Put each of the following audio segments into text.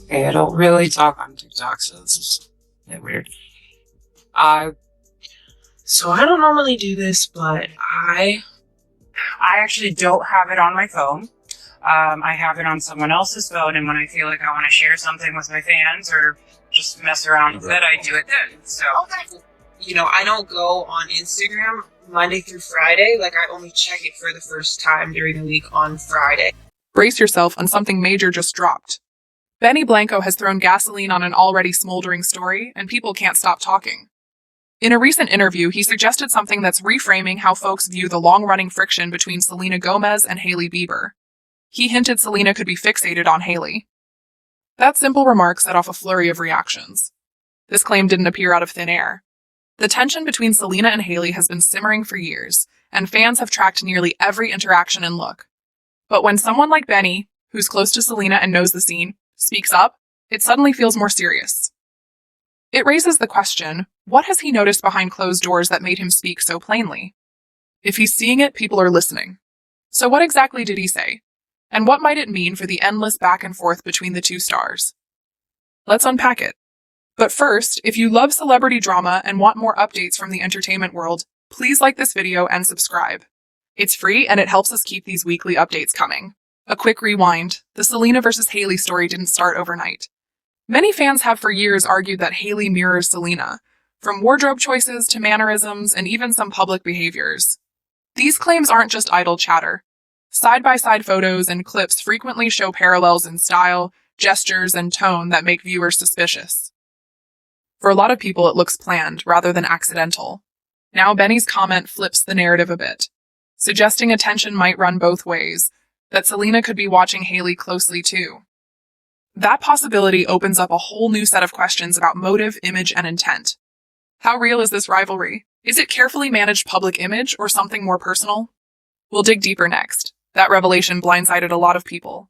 Okay, I don't really talk on TikTok, so this is a bit weird. So I don't normally do this, but I actually don't have it on my phone. I have it on someone else's phone, and when I feel like I want to share something with my fans or just mess around with it, I do it then. So, I don't go on Instagram Monday through Friday. Like, I only check it for the first time during the week on Friday. Brace yourself, on something major just dropped. Benny Blanco has thrown gasoline on an already smoldering story, and people can't stop talking. In a recent interview, he suggested something that's reframing how folks view the long-running friction between Selena Gomez and Hailey Bieber. He hinted Selena could be fixated on Hailey. That simple remark set off a flurry of reactions. This claim didn't appear out of thin air. The tension between Selena and Hailey has been simmering for years, and fans have tracked nearly every interaction and look. But when someone like Benny, who's close to Selena and knows the scene, speaks up, it suddenly feels more serious. It raises the question, what has he noticed behind closed doors that made him speak so plainly? If he's seeing it, people are listening. So what exactly did he say? And what might it mean for the endless back and forth between the two stars? Let's unpack it. But first, if you love celebrity drama and want more updates from the entertainment world, please like this video and subscribe. It's free and it helps us keep these weekly updates coming. A quick rewind, the Selena versus Hailey story didn't start overnight. Many fans have for years argued that Hailey mirrors Selena, from wardrobe choices to mannerisms and even some public behaviors. These claims aren't just idle chatter. Side-by-side photos and clips frequently show parallels in style, gestures, and tone that make viewers suspicious. For a lot of people, it looks planned rather than accidental. Now Benny's comment flips the narrative a bit, suggesting attention might run both ways, that Selena could be watching Hailey closely too. That possibility opens up a whole new set of questions about motive, image, and intent. How real is this rivalry? Is it carefully managed public image or something more personal? We'll dig deeper next. That revelation blindsided a lot of people.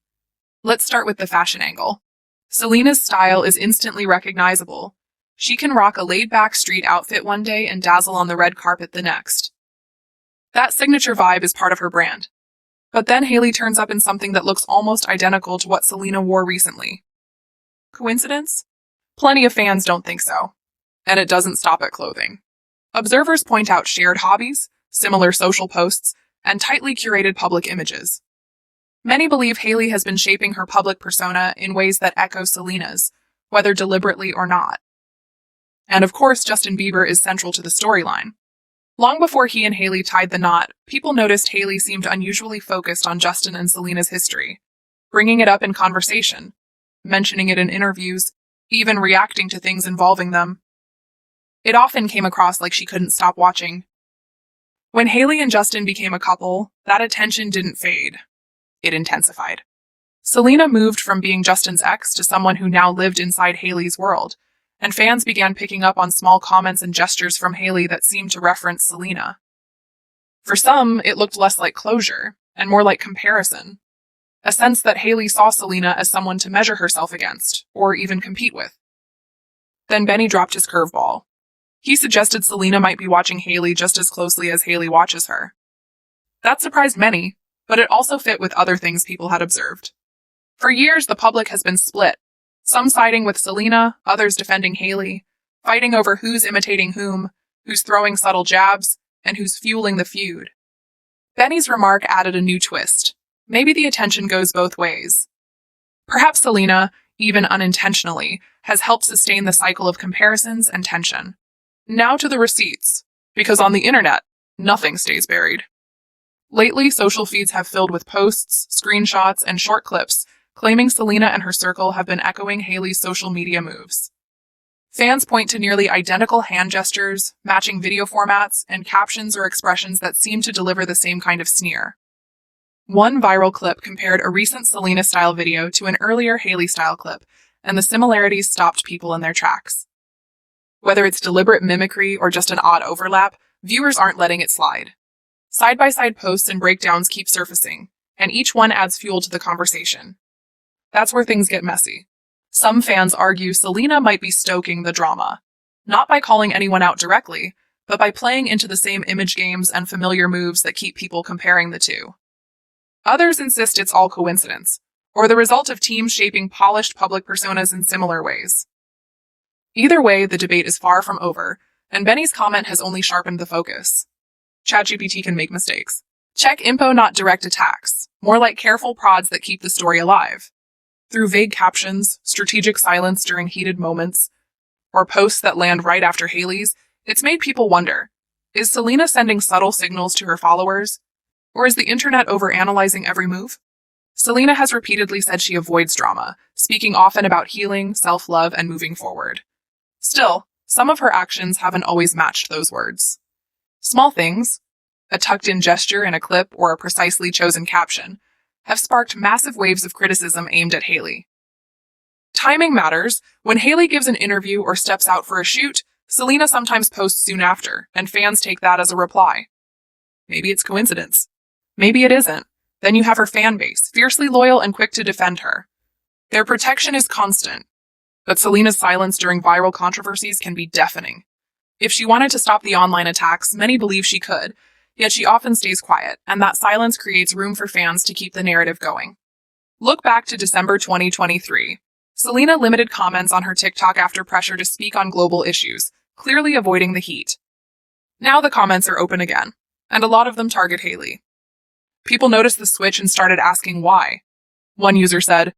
Let's start with the fashion angle. Selena's style is instantly recognizable. She can rock a laid-back street outfit one day and dazzle on the red carpet the next. That signature vibe is part of her brand. But then Hailey turns up in something that looks almost identical to what Selena wore recently. Coincidence? Plenty of fans don't think so. And it doesn't stop at clothing. Observers point out shared hobbies, similar social posts, and tightly curated public images. Many believe Hailey has been shaping her public persona in ways that echo Selena's, whether deliberately or not. And of course, Justin Bieber is central to the storyline. Long before he and Hailey tied the knot, people noticed Hailey seemed unusually focused on Justin and Selena's history, bringing it up in conversation, mentioning it in interviews, even reacting to things involving them. It often came across like she couldn't stop watching. When Hailey and Justin became a couple, that attention didn't fade. It intensified. Selena moved from being Justin's ex to someone who now lived inside Hailey's world, and fans began picking up on small comments and gestures from Hailey that seemed to reference Selena. For some, it looked less like closure, and more like comparison. A sense that Hailey saw Selena as someone to measure herself against, or even compete with. Then Benny dropped his curveball. He suggested Selena might be watching Hailey just as closely as Hailey watches her. That surprised many, but it also fit with other things people had observed. For years, the public has been split, some siding with Selena, others defending Hailey, fighting over who's imitating whom, who's throwing subtle jabs, and who's fueling the feud. Benny's remark added a new twist. Maybe the attention goes both ways. Perhaps Selena, even unintentionally, has helped sustain the cycle of comparisons and tension. Now to the receipts, because on the internet, nothing stays buried. Lately, social feeds have filled with posts, screenshots, and short clips claiming Selena and her circle have been echoing Hailey's social media moves. Fans point to nearly identical hand gestures, matching video formats, and captions or expressions that seem to deliver the same kind of sneer. One viral clip compared a recent Selena-style video to an earlier Hailey-style clip, and the similarities stopped people in their tracks. Whether it's deliberate mimicry or just an odd overlap, viewers aren't letting it slide. Side-by-side posts and breakdowns keep surfacing, and each one adds fuel to the conversation. That's where things get messy. Some fans argue Selena might be stoking the drama, not by calling anyone out directly, but by playing into the same image games and familiar moves that keep people comparing the two. Others insist it's all coincidence, or the result of teams shaping polished public personas in similar ways. Either way, the debate is far from over, and Benny's comment has only sharpened the focus. ChatGPT can make mistakes. Check info, not direct attacks, more like careful prods that keep the story alive. Through vague captions, strategic silence during heated moments, or posts that land right after Hailey's, it's made people wonder, is Selena sending subtle signals to her followers? Or is the internet overanalyzing every move? Selena has repeatedly said she avoids drama, speaking often about healing, self-love, and moving forward. Still, some of her actions haven't always matched those words. Small things, a tucked-in gesture in a clip or a precisely chosen caption, have sparked massive waves of criticism aimed at Hailey. Timing matters. When Hailey gives an interview or steps out for a shoot, Selena sometimes posts soon after, and fans take that as a reply. Maybe it's coincidence. Maybe it isn't. Then you have her fan base, fiercely loyal and quick to defend her. Their protection is constant, but Selena's silence during viral controversies can be deafening. If she wanted to stop the online attacks, many believe she could, yet she often stays quiet, and that silence creates room for fans to keep the narrative going. Look back to December 2023. Selena limited comments on her TikTok after pressure to speak on global issues, clearly avoiding the heat. Now the comments are open again, and a lot of them target Hailey. People noticed the switch and started asking why. One user said,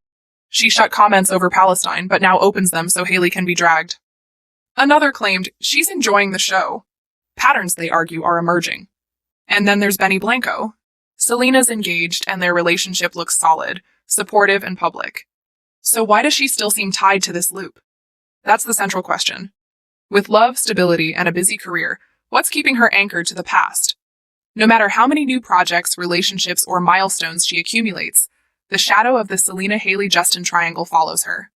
"She shut comments over Palestine, but now opens them so Hailey can be dragged." Another claimed, "She's enjoying the show." Patterns, they argue, are emerging. And then there's Benny Blanco. Selena's engaged and their relationship looks solid, supportive, and public. So why does she still seem tied to this loop? That's the central question. With love, stability, and a busy career, what's keeping her anchored to the past? No matter how many new projects, relationships, or milestones she accumulates, the shadow of the Selena-Hailey-Justin triangle follows her.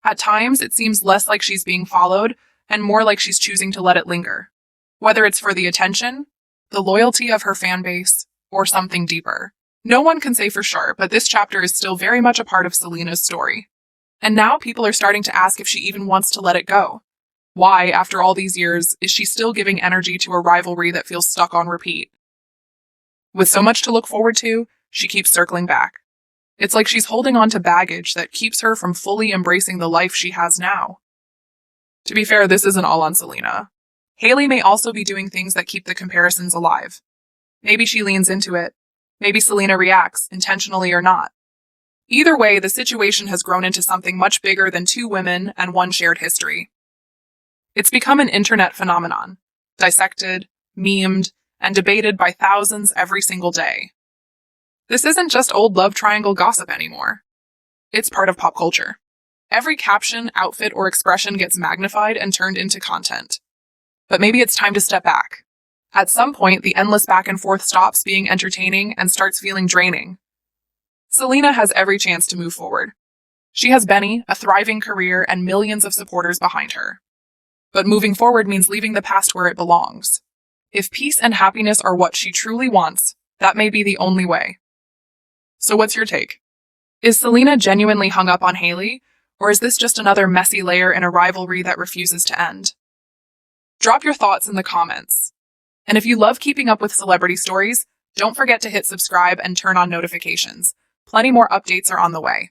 At times, it seems less like she's being followed and more like she's choosing to let it linger. Whether it's for the attention, the loyalty of her fan base, or something deeper. No one can say for sure, but this chapter is still very much a part of Selena's story. And now people are starting to ask if she even wants to let it go. Why, after all these years, is she still giving energy to a rivalry that feels stuck on repeat? With so much to look forward to, she keeps circling back. It's like she's holding on to baggage that keeps her from fully embracing the life she has now. To be fair, this isn't all on Selena. Hailey may also be doing things that keep the comparisons alive. Maybe she leans into it. Maybe Selena reacts, intentionally or not. Either way, the situation has grown into something much bigger than two women and one shared history. It's become an internet phenomenon, dissected, memed, and debated by thousands every single day. This isn't just old love triangle gossip anymore. It's part of pop culture. Every caption, outfit, or expression gets magnified and turned into content. But maybe it's time to step back. At some point, the endless back and forth stops being entertaining and starts feeling draining. Selena has every chance to move forward. She has Benny, a thriving career, and millions of supporters behind her. But moving forward means leaving the past where it belongs. If peace and happiness are what she truly wants, that may be the only way. So what's your take? Is Selena genuinely hung up on Hailey, or is this just another messy layer in a rivalry that refuses to end? Drop your thoughts in the comments. And if you love keeping up with celebrity stories, don't forget to hit subscribe and turn on notifications. Plenty more updates are on the way.